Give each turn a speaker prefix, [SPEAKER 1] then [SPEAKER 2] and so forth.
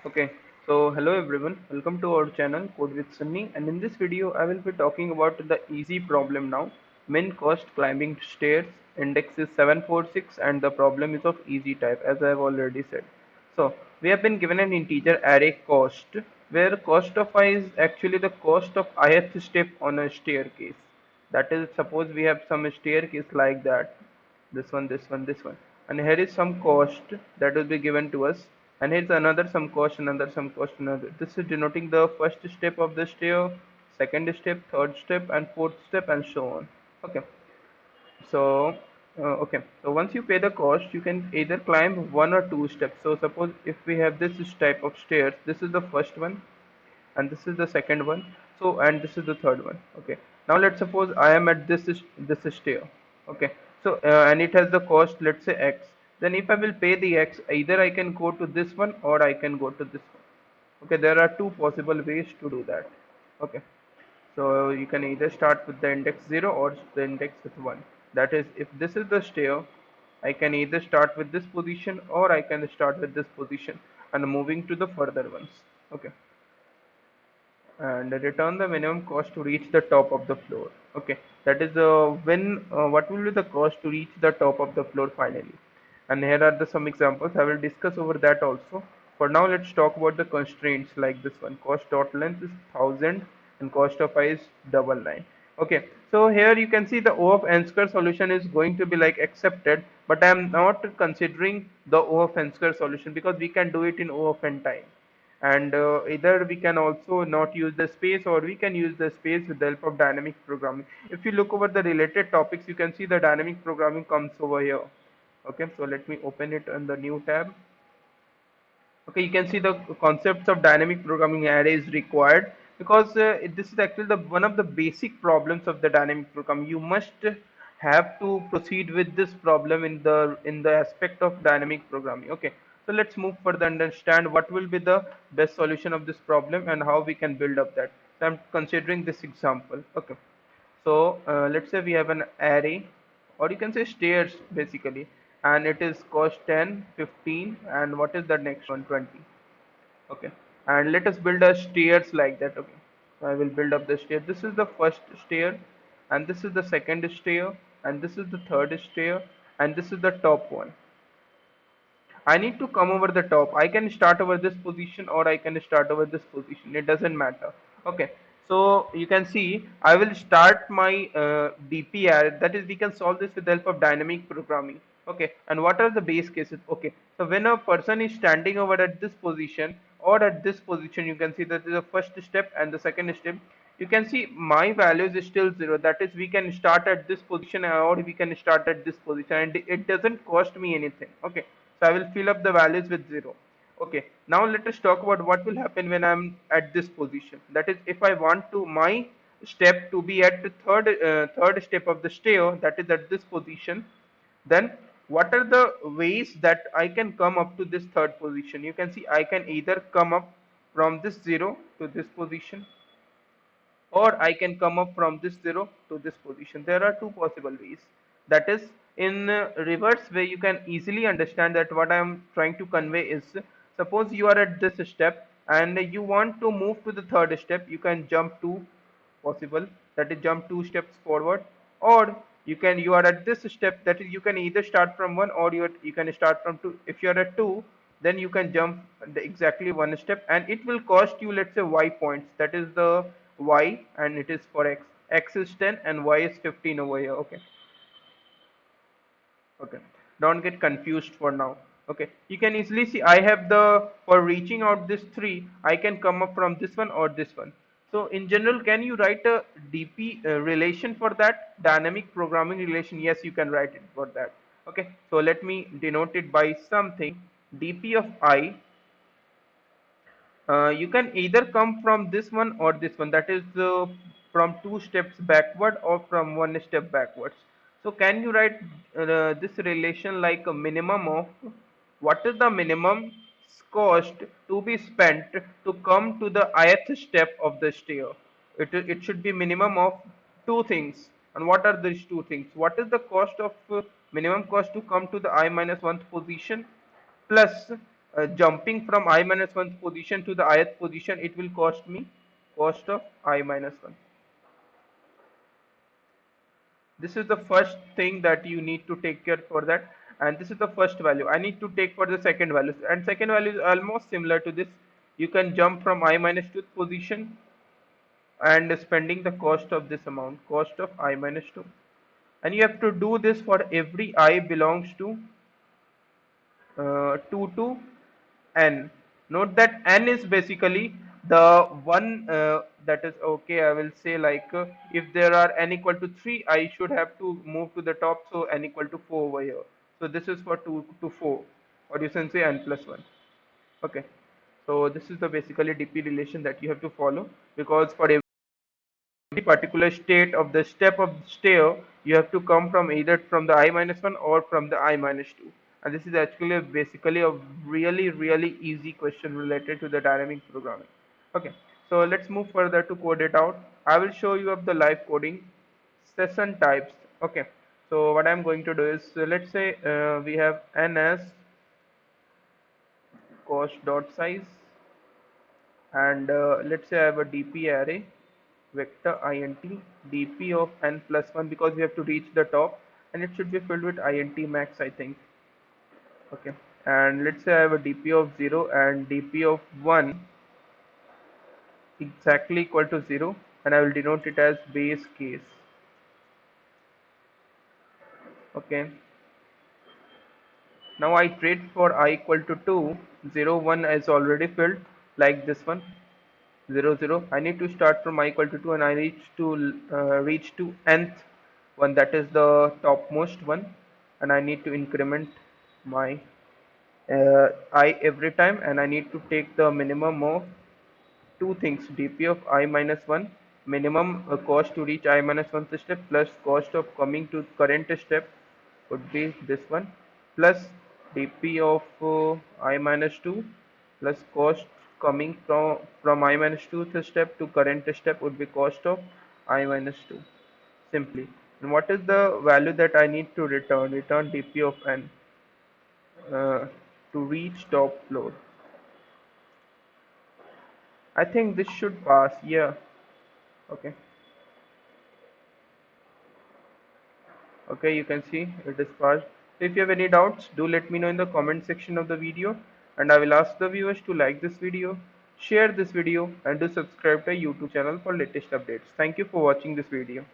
[SPEAKER 1] Okay, so hello everyone, welcome to our channel Code with Sunny, and in this video I will be talking about the easy problem now. Min cost climbing stairs, index is 746 and the problem is of easy type as I have already said. So we have been given an integer array cost where cost of I is actually the cost of ith step on a staircase. That is, suppose we have some staircase like that, this one, and here is some cost that will be given to us, and here's another some cost, another. This is denoting the first step of the stair, second step, third step, and fourth step, and so on. Okay, so so once you pay the cost, you can either climb one or two steps. So suppose if we have this type of stairs, this is the first one, and this is the second one, so and this is the third one. Okay, now let's suppose I am at this stair. Okay, so and it has the cost, let's say x. Then if I will pay the x, either I can go to this one or I can go to this one. Okay, there are two possible ways to do that. Okay, so you can either start with the index 0 or the index with 1. That is, if this is the stair, I can either start with this position or I can start with this position and moving to the further ones. Okay, and return the minimum cost to reach the top of the floor. Okay, that is when what will be the cost to reach the top of the floor finally. And here are the some examples I will discuss over that also. For now, let's talk about the constraints like this one. Cost dot length is 1000 and cost of I is double line. Okay, so here you can see the O of n square solution is going to be like accepted, but I am not considering the O of n square solution because we can do it in O of n time. And either we can also not use the space, or we can use the space with the help of dynamic programming. If you look over the related topics, you can see the dynamic programming comes over here. Okay, so let me open it in the new tab. Okay, you can see the concepts of dynamic programming array is required because this is actually the one of the basic problems of the dynamic programming. You must have to proceed with this problem in the aspect of dynamic programming. Okay, so let's move further and understand what will be the best solution of this problem and how we can build up that. So I'm considering this example. Okay, so let's say we have an array, or you can say stairs basically, and it is cost 10, 15, and what is the next one, 20. Okay, and let us build a stairs like that. Okay, so I will build up the stair. This is the first stair, and this is the second stair, and this is the third stair, and this is the top one. I need to come over the top. I can start over this position or I can start over this position. It doesn't matter. Okay. So you can see I will start my DPR. That is, we can solve this with the help of dynamic programming. Okay. And what are the base cases? Okay. So when a person is standing over at this position or at this position, you can see that is the first step and the second step. You can see my values is still 0. That is, we can start at this position or we can start at this position, and it doesn't cost me anything. Okay, so I will fill up the values with 0. Okay, now let us talk about what will happen when I'm at this position. That is, if I want to my step to be at the third step of the stair, that is at this position, then what are the ways that I can come up to this third position? You can see I can either come up from this 0 to this position, or I can come up from this 0 to this position. There are two possible ways. That is, in reverse way, you can easily understand that what I am trying to convey is, suppose you are at this step and you want to move to the third step, you can jump two possible, that is jump two steps forward, or you are at this step, that is you can either start from one or you can start from two. If you are at two, then you can jump exactly one step, and it will cost you, let's say, y points. That is the y, and it is for x. X is 10 and y is 15 over here. Okay, okay, don't get confused for now. Okay, you can easily see I have the, for reaching out this 3, I can come up from this one or this one. So in general, can you write a dp relation for that, dynamic programming relation? Yes, you can write it for that. Okay, so let me denote it by something. Dp of I, you can either come from this one or this one, that is from two steps backward or from one step backwards. So can you write this relation like a minimum of, what is the minimum cost to be spent to come to the ith step of the stair? It should be minimum of two things. And what are these two things? What is the cost of minimum cost to come to the I minus 1th position, plus jumping from I minus 1 position to the ith position, it will cost me cost of I minus 1. This is the first thing that you need to take care for that, and this is the first value. I need to take for the second value, and second value is almost similar to this. You can jump from I minus 2 position and spending the cost of this amount, cost of I minus 2. And you have to do this for every I belongs to 2 to n. Note that n is basically the one that is okay. I will say like if there are n equal to 3, I should have to move to the top, so n equal to 4 over here. So this is for 2 to 4, or you can say n plus 1. Okay, so this is the basically DP relation that you have to follow, because for every particular state of the step of stair, you have to come from either from the I minus 1 or from the I minus 2. And this is actually basically a really easy question related to the dynamic programming. Okay, so let's move further to code it out. I will show you of the live coding session types. Okay, so what I'm going to do is, let's say we have n as cost dot size, and let's say I have a DP array vector int dp of n plus 1, because we have to reach the top, and it should be filled with int max, I think. Okay, and let's say I have a dp of 0 and dp of 1 exactly equal to 0, and I will denote it as base case. Okay, now I iterate for I equal to 2. 0 1 is already filled, like this one. 0 0, I need to start from I equal to 2, and I reach to nth one, that is the topmost one, and I need to increment my I every time, and I need to take the minimum of two things: dp of I minus 1, minimum cost to reach I minus 1 step, plus cost of coming to current step would be this one, plus dp of I minus 2, plus cost coming from I minus 2th step to current step would be cost of I minus 2, simply. And what is the value that I need to return dp of n uh, to reach top floor. I think this should pass. Yeah. Okay. Okay, you can see it is passed. So if you have any doubts, do let me know in the comment section of the video, and I will ask the viewers to like this video, share this video, and do subscribe to our YouTube channel for latest updates. Thank you for watching this video.